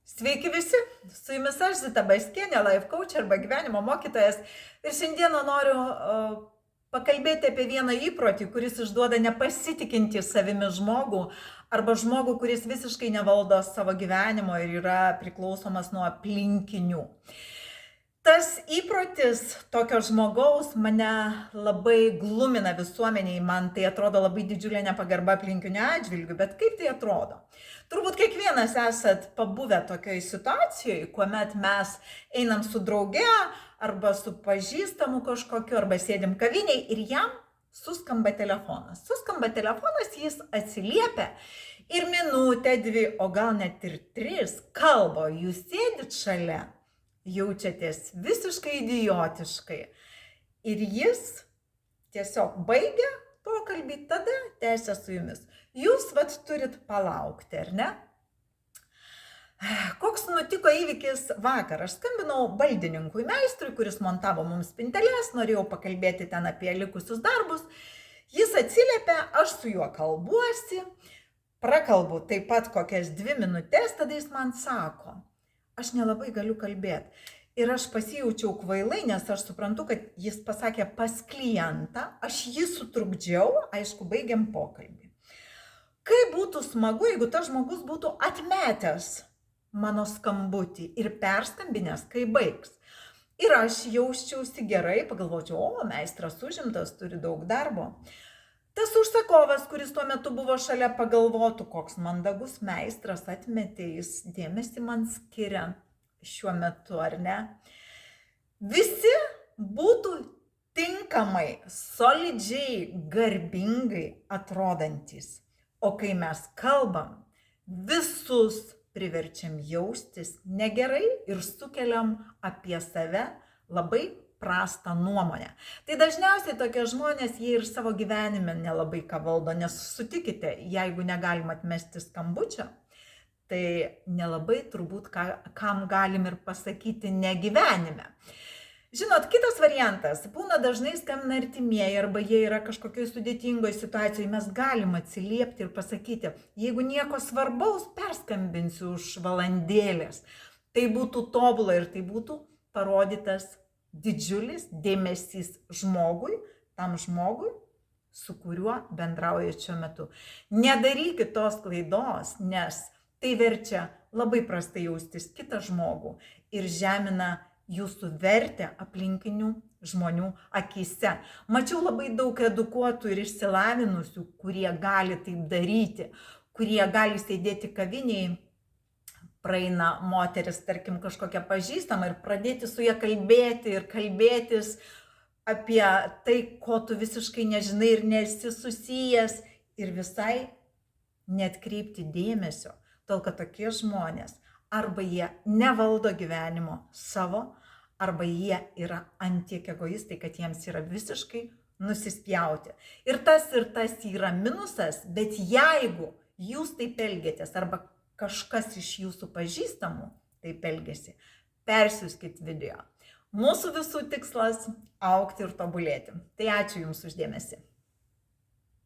Sveiki visi, su jumis aš Zita Baskienė, life coach arba gyvenimo mokytojas. Ir šiandieną noriu pakalbėti apie vieną įprotį, kuris išduoda nepasitikintį savimi žmogų arba žmogų, kuris visiškai nevaldo savo gyvenimo ir yra priklausomas nuo aplinkinių. Tas įprotis tokio žmogaus mane labai glumina visuomeniai, man tai atrodo labai didžiulė nepagarba aplinkinių atžvilgių, bet kaip tai atrodo? Turbūt kiekvienas esat pabuvę tokioje situacijoje, kuomet mes einam su drauge arba su pažįstamu kažkokiu, arba sėdim kaviniai ir jam suskamba telefonas. Suskamba telefonas, jis atsiliepia ir minutę, dvi, o gal net ir 3 kalba, jūs sėdit šalia. Jaučiatės visiškai idiotiškai. Ir jis tiesiog baigia pokalbį, tada tęsia su jumis. Jūs turit palaukti, ar ne? Koks nutiko įvykis vakar? Aš skambinau baldininkui meistrui, kuris montavo mums spinteles, norėjau pakalbėti ten apie likusius darbus. Jis atsiliepia, aš su juo kalbuosi, prakalbu taip pat kokias 2 minutės, tada jis man sako, aš nelabai galiu kalbėti. Ir aš pasijaučiau kvailai, nes aš suprantu, kad jis pasakė pas klientą, aš jį sutrukdžiau, aišku, baigiam pokalbį. Kaip būtų smagu, jeigu tas žmogus būtų atmetęs mano skambutį ir perskambinęs, kai baigs. Ir aš jausčiausi gerai, pagalvočiau, o, meistras užimtas, turi daug darbo. Tas užsakovas, kuris tuo metu buvo šalia, pagalvotų, koks mandagus meistras, atmetė, jis dėmesį man skiria šiuo metu, ar ne? Visi būtų tinkamai, solidžiai, garbingai atrodantis. O kai mes kalbam, visus priverčiam jaustis negerai ir sukeliam apie save labai prastą nuomonę. Tai dažniausiai tokie žmonės, jie ir savo gyvenime nelabai ką valdo, nes sutikite, jeigu negalim atmesti skambučio, tai nelabai turbūt kam galim ir pasakyti negyvenime. Žinot, kitas variantas, būna dažnai skambina artimieji arba jie yra kažkokioj sudėtingoj situacijoje, mes galim atsiliepti ir pasakyti, jeigu nieko svarbaus, perskambinsiu už valandėlės. Tai būtų tobula ir tai būtų parodytas didžiulis dėmesys žmogui, tam žmogui, su kuriuo bendraujate šiuo metu. Nedarykit tos klaidos, nes tai verčia labai prastai jaustis kitą žmogų ir žemina jūsų vertę aplinkinių žmonių akyse. Mačiau labai daug edukuotų ir išsilavinusių, kurie gali taip daryti, kurie gali sėdėti kaviniai, praeina moteris, tarkim, kažkokia pažįstama ir pradėti su ja kalbėti ir kalbėtis apie tai, ko tu visiškai nežinai ir nesi susijęs ir visai neatkreipti dėmesio, tol kad tokie žmonės arba jie nevaldo gyvenimo savo, arba jie yra antiek egoistai, kad jiems yra visiškai nusispjauti. Ir tas yra minusas, bet jeigu jūs taip elgiatės arba kažkas iš jūsų pažįstamų taip elgiasi, persiųskit video. Mūsų visų tikslas – augti ir tobulėti. Tai ačiū Jums už dėmesį.